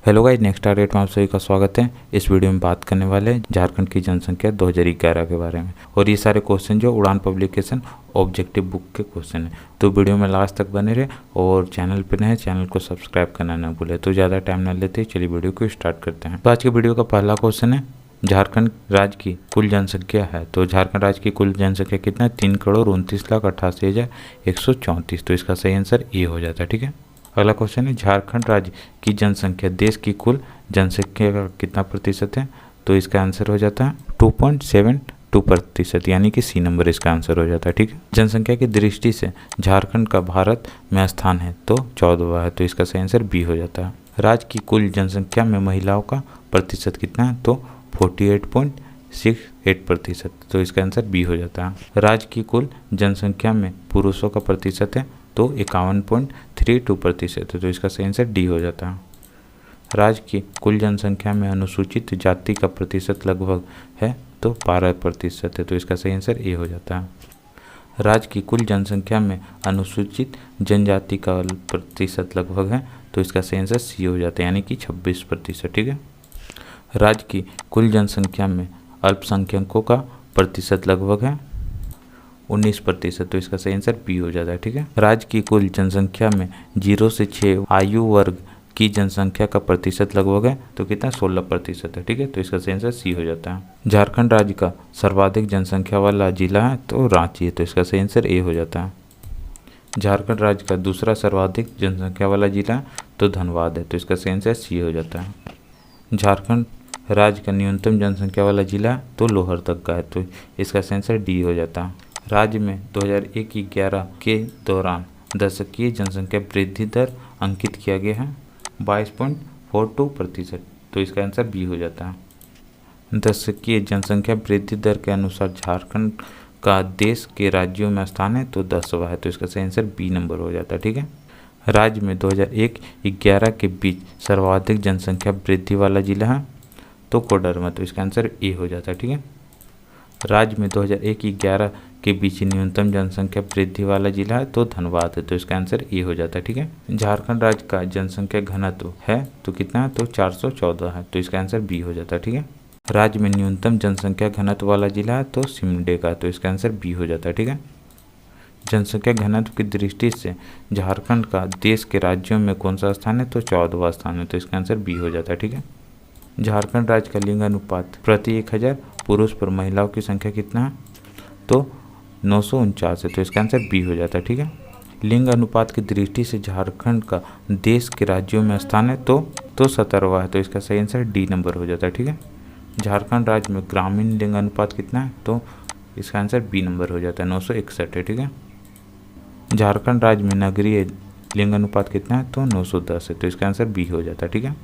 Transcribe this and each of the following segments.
Hello guys, next target में आप सभी का स्वागत है। इस वीडियो में बात करने वाले हैं झारखंड की जनसंख्या 2011 के बारे में। और ये सारे क्वेश्चन जो उड़ान पब्लिकेशन ऑब्जेक्टिव बुक के क्वेश्चन हैं, तो वीडियो में लास्ट तक बने रहे और चैनल पर नए चैनल को सब्सक्राइब करना ना भूले। तो ज़्यादा टाइम ना लेते चलिए वीडियो को स्टार्ट करते हैं। तो आज के वीडियो का पहला क्वेश्चन है, झारखंड राज्य की कुल जनसंख्या है। तो झारखंड राज्य की कुल जनसंख्या कितना है? 3,29,88,134। तो इसका सही आंसर ए हो जाता है। ठीक है, अगला क्वेश्चन है, झारखंड राज्य की जनसंख्या देश की कुल जनसंख्या का कितना प्रतिशत है? तो इसका आंसर हो जाता है 2.72%, यानी कि सी नंबर इसका आंसर हो जाता है। ठीक है, जनसंख्या की दृष्टि से झारखंड का भारत में स्थान है तो 14वां है। तो इसका सही आंसर बी हो जाता है। राज्य की कुल जनसंख्या में महिलाओं का प्रतिशत कितना है? तो 48.68%। तो इसका आंसर बी हो जाता है। राज्य की कुल जनसंख्या में पुरुषों का प्रतिशत है तो 51.32% है। तो इसका सही आंसर डी हो जाता है। राज्य की कुल जनसंख्या में अनुसूचित जाति का प्रतिशत लगभग है तो 12% है। तो इसका सही आंसर ए हो जाता है। राज्य की कुल जनसंख्या में अनुसूचित जनजाति का प्रतिशत लगभग है तो इसका सही आंसर सी हो जाता है, यानी कि 26%। ठीक है, राज्य की कुल जनसंख्या में अल्पसंख्यकों का प्रतिशत लगभग है 19%। तो इसका सही आंसर बी हो जाता है। ठीक है, राज्य की कुल जनसंख्या में 0 से 6 आयु वर्ग की जनसंख्या का प्रतिशत लगभग है तो कितना? 16% है। ठीक है, तो इसका सही आंसर सी हो जाता है। झारखंड राज्य का सर्वाधिक जनसंख्या वाला जिला है तो रांची है। तो इसका सही आंसर ए हो जाता है। झारखंड राज्य का दूसरा सर्वाधिक जनसंख्या वाला जिला तो धनबाद है। तो इसका सही आंसर सी हो जाता है। झारखंड राज्य का न्यूनतम जनसंख्या वाला जिला तो लोहरदगा है। तो इसका सही आंसर डी हो जाता है। राज्य में 2001-11 के दौरान दशकीय जनसंख्या वृद्धि दर अंकित किया गया है 22.42%। तो इसका आंसर बी हो जाता है। दशकीय जनसंख्या वृद्धि दर के अनुसार झारखंड का देश के राज्यों में स्थान है तो 10वां है। तो इसका सही आंसर बी नंबर हो जाता है। ठीक है, राज्य में 2001-11 के बीच सर्वाधिक जनसंख्या वृद्धि वाला जिला है तो कोडरमा। तो इसका आंसर ए हो जाता है। ठीक है, राज्य में 2001-11 के बीच न्यूनतम जनसंख्या वृद्धि वाला जिला है तो धनबाद है। तो इसका आंसर ए हो जाता है। ठीक है, झारखंड राज्य का जनसंख्या घनत्व है तो कितना है? तो 414 है। तो इसका आंसर बी हो जाता है। ठीक है, राज्य में न्यूनतम जनसंख्या घनत्व वाला जिला है तो सिमडेगा। तो इसका आंसर बी हो जाता है। ठीक है, जनसंख्या घनत्व की दृष्टि से झारखंड का देश के राज्यों में कौन सा स्थान है? तो 14वां स्थान है। तो इसका आंसर बी हो जाता है। ठीक है, झारखंड राज्य का लिंग अनुपात प्रति 1000 पुरुष पर महिलाओं की संख्या कितना है? तो 949 है। तो इसका आंसर बी हो जाता है। ठीक है, लिंग अनुपात की दृष्टि से झारखंड का देश के राज्यों में स्थान है तो 17वां है। तो इसका सही आंसर डी नंबर हो जाता है। ठीक है, झारखंड राज्य में ग्रामीण लिंग अनुपात कितना है? तो इसका आंसर बी नंबर हो जाता है, 961 है। ठीक है, झारखंड राज्य में नगरीय लिंग अनुपात कितना है? तो 910 है। तो इसका आंसर बी हो जाता है। ठीक है,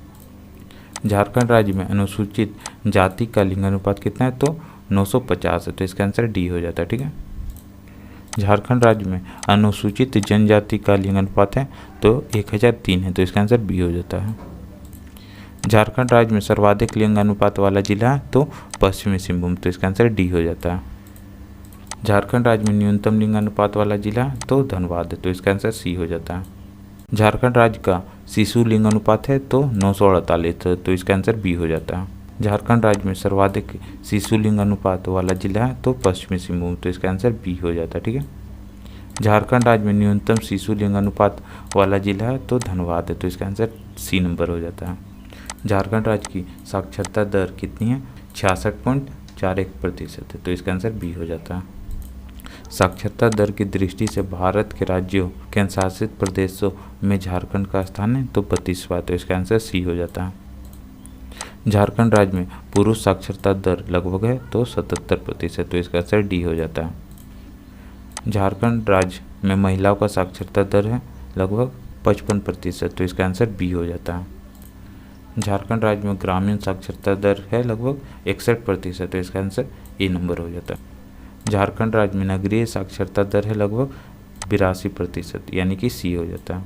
झारखंड राज्य में अनुसूचित जाति का लिंग अनुपात कितना है? तो 950 है। तो इसका आंसर डी हो जाता है। ठीक है, झारखंड राज्य में अनुसूचित जनजाति का लिंग अनुपात है तो 1003 है। तो इसका आंसर बी हो जाता है। झारखंड राज्य में सर्वाधिक लिंग अनुपात वाला जिला है तो पश्चिमी सिंहभूम। तो इसका आंसर डी हो जाता है। झारखंड राज्य में न्यूनतम लिंग अनुपात वाला जिला तो धनबाद है। तो इसका आंसर सी हो जाता है। झारखंड राज्य का शिशु लिंग अनुपात है तो 948 है। तो इसका आंसर बी हो जाता है। झारखंड राज्य में सर्वाधिक शिशु लिंग अनुपात वाला जिला है तो पश्चिमी सिंहभूम। तो इसका आंसर बी हो जाता है। ठीक है, झारखंड राज्य में न्यूनतम शिशु लिंग अनुपात वाला जिला है तो धनबाद है। तो इसका आंसर सी नंबर हो जाता है। झारखंड राज्य की साक्षरता दर कितनी है? 66.41% है। तो इसका आंसर बी हो जाता है। साक्षरता दर की दृष्टि से भारत के राज्यों केंद्र शासित प्रदेशों में झारखंड का स्थान है तो 32वां। तो इसका आंसर सी हो जाता है। झारखंड राज्य में पुरुष साक्षरता दर लगभग है तो 77%। तो इसका आंसर डी हो जाता है। झारखंड राज्य में महिलाओं का साक्षरता दर है लगभग 55%। तो इसका आंसर बी हो जाता है। झारखंड राज्य में ग्रामीण साक्षरता दर है लगभग 61%। तो इसका आंसर ए नंबर हो जाता है। झारखंड राज्य में नगरीय साक्षरता दर है लगभग 82%, यानी कि सी हो जाता है।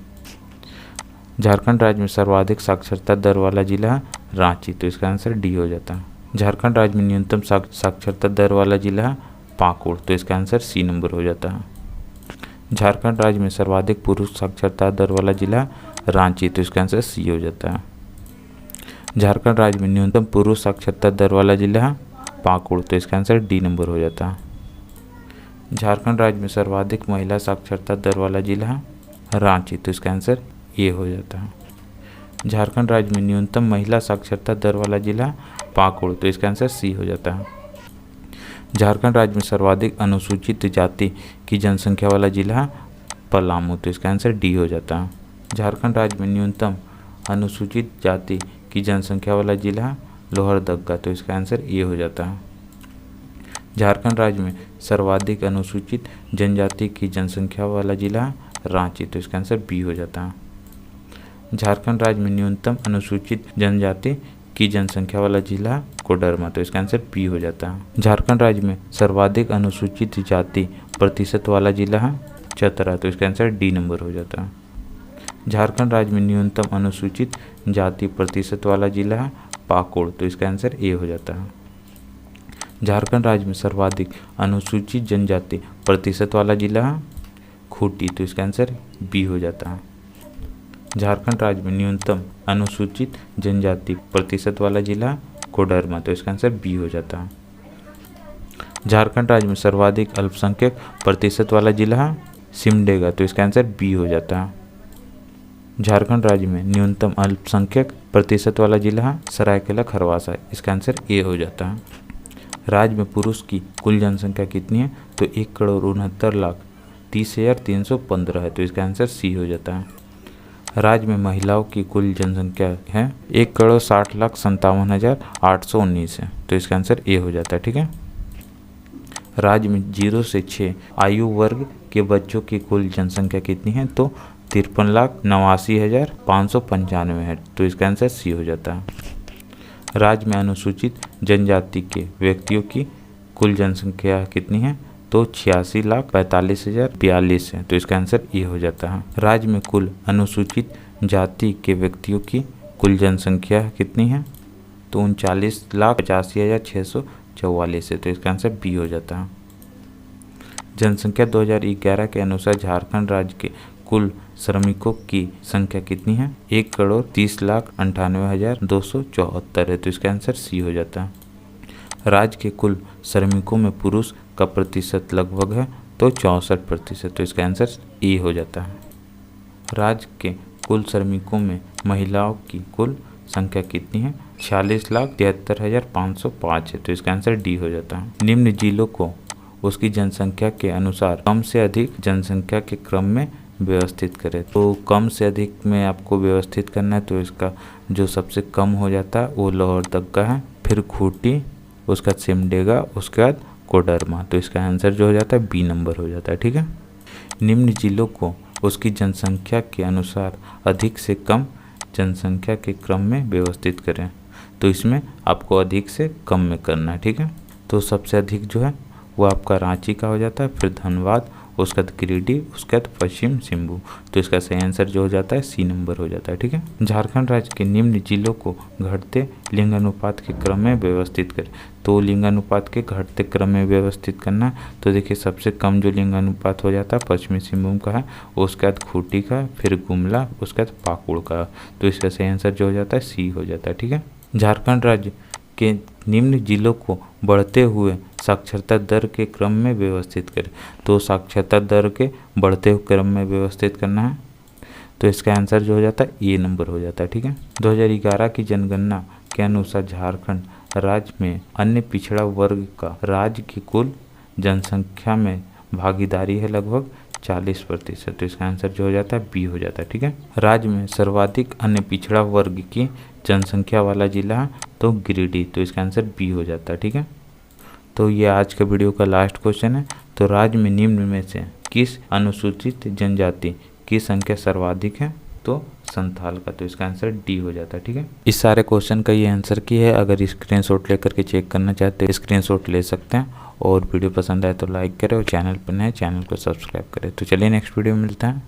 झारखंड राज्य में सर्वाधिक साक्षरता दर वाला जिला है रांची। तो इसका आंसर डी हो जाता है। झारखंड राज्य में न्यूनतम साक्षरता दर वाला जिला है पाकुड़। तो इसका आंसर सी नंबर हो जाता है। झारखंड राज्य में सर्वाधिक पुरुष साक्षरता दर वाला जिला रांची। तो इसका आंसर सी हो जाता है। झारखंड राज्य में न्यूनतम पुरुष साक्षरता दर वाला जिला है पाकुड़, तो इसका आंसर डी नंबर हो जाता है। झारखंड राज्य में सर्वाधिक महिला साक्षरता दर वाला जिला है रांची, तो इसका आंसर ए हो जाता है। झारखंड राज्य में न्यूनतम महिला साक्षरता दर वाला जिला पाकुड़, तो इसका आंसर सी हो जाता है। झारखंड राज्य में सर्वाधिक अनुसूचित जाति की जनसंख्या वाला जिला है पलामू, तो इसका आंसर डी हो जाता है। झारखंड राज्य में न्यूनतम अनुसूचित जाति की जनसंख्या वाला जिला है लोहरदगा, तो इसका आंसर ए हो जाता है। झारखंड राज्य में सर्वाधिक अनुसूचित जनजाति की जनसंख्या वाला जिला है रांची, तो इसका आंसर बी हो जाता है। झारखंड राज्य में न्यूनतम अनुसूचित जनजाति की जनसंख्या वाला जिला कोडरमा, तो इसका आंसर बी हो जाता है। झारखंड राज्य में सर्वाधिक अनुसूचित जाति प्रतिशत वाला जिला है चतरा, तो इसका आंसर डी नंबर हो जाता है। झारखंड राज्य में न्यूनतम अनुसूचित जाति प्रतिशत वाला जिला है पाकुड़, तो इसका आंसर ए हो जाता है। झारखंड राज्य में सर्वाधिक अनुसूचित जनजाति प्रतिशत वाला जिला है खूंटी, तो इसका आंसर बी हो जाता है। झारखंड राज्य में न्यूनतम अनुसूचित जनजाति प्रतिशत वाला जिला कोडरमा, तो इसका आंसर बी हो जाता है। झारखंड राज्य में सर्वाधिक अल्पसंख्यक प्रतिशत वाला जिला है सिमडेगा, तो इसका आंसर बी हो जाता है। झारखंड राज्य में न्यूनतम अल्पसंख्यक प्रतिशत वाला जिला है सरायकेला खरवासा, इसका आंसर ए हो जाता है। राज्य में पुरुष की कुल जनसंख्या कितनी है, तो 1,69,30,315 है, तो इसका आंसर सी हो जाता है। राज्य में महिलाओं की कुल जनसंख्या है 1,60,57,819 है, तो इसका आंसर ए हो जाता है। ठीक है। राज्य में 0 से 6 आयु वर्ग के बच्चों की कुल जनसंख्या कितनी है, तो 53,89,595 है, तो इसका आंसर सी हो जाता है। राज्य में अनुसूचित जनजाति के व्यक्तियों की कुल जनसंख्या कितनी है, तो 86,45,042 है, तो इसका आंसर ए हो जाता है। राज्य में कुल अनुसूचित जाति के व्यक्तियों की कुल जनसंख्या कितनी है, तो 39,85,644 है, तो इसका आंसर बी हो जाता है। जनसंख्या 2011 के अनुसार झारखंड राज्य के कुल श्रमिकों की संख्या कितनी है, 1,30,98,274 है, तो इसका आंसर सी हो जाता है। राज्य के कुल श्रमिकों में पुरुष का प्रतिशत लगभग है, तो 64%, तो इसका आंसर ए हो जाता है। राज्य के कुल श्रमिकों में महिलाओं की कुल संख्या कितनी है, 46,73,505 है, तो इसका आंसर डी हो जाता है। निम्न जिलों को उसकी जनसंख्या के अनुसार कम से अधिक जनसंख्या के क्रम में व्यवस्थित करें। तो कम से अधिक में आपको व्यवस्थित करना है, तो इसका जो सबसे कम हो जाता है वो लोहरदगा है, फिर खूंटी, उसका सिमडेगा, उसके बाद कोडरमा, तो इसका आंसर जो हो जाता है बी नंबर हो जाता है। ठीक है। निम्न जिलों को उसकी जनसंख्या के अनुसार अधिक से कम जनसंख्या के क्रम में व्यवस्थित करें, तो इसमें आपको अधिक से कम में करना है। ठीक है। तो सबसे अधिक जो है वो आपका रांची का हो जाता है, फिर धनबाद, उसका गिरिडीह, उसके बाद पश्चिम सिंहभूम, तो इसका सही आंसर जो हो जाता है सी नंबर हो जाता है। ठीक है। झारखंड राज्य के निम्न जिलों को घटते लिंगानुपात के क्रम में व्यवस्थित करें, तो लिंगानुपात के घटते क्रम में व्यवस्थित करना, तो देखिए सबसे कम जो लिंगानुपात हो जाता है पश्चिमी सिंहभूम का है, उसके बाद खूंटी का, फिर गुमला, उसके बाद पाकुड़ का, तो इसका सही आंसर जो हो जाता है सी हो जाता है। ठीक है। झारखंड राज्य के निम्न जिलों को बढ़ते हुए साक्षरता दर के क्रम में व्यवस्थित करें, तो साक्षरता दर के बढ़ते हुए क्रम में व्यवस्थित करना है, तो इसका आंसर जो हो जाता है ए नंबर हो जाता है। ठीक है। 2011 की जनगणना के अनुसार झारखंड राज्य में अन्य पिछड़ा वर्ग का राज्य की कुल जनसंख्या में भागीदारी है लगभग 40%, तो इसका आंसर जो हो जाता है बी हो जाता है। ठीक है। राज्य में सर्वाधिक अन्य पिछड़ा वर्ग की जनसंख्या वाला जिला है तो गिरिडीह, तो इसका आंसर बी हो जाता है। ठीक है। तो ये आज का वीडियो का लास्ट क्वेश्चन है। तो राज्य में निम्न में से किस अनुसूचित जनजाति की संख्या सर्वाधिक है, तो संथाल का, तो इसका आंसर डी हो जाता है। ठीक है। इस सारे क्वेश्चन का ये आंसर की है। अगर स्क्रीनशॉट लेकर के चेक करना चाहते हैं स्क्रीनशॉट ले सकते हैं, और वीडियो पसंद आए तो लाइक करें, और चैनल पर नए चैनल को सब्सक्राइब करें। तो चलिए नेक्स्ट वीडियो में मिलते हैं।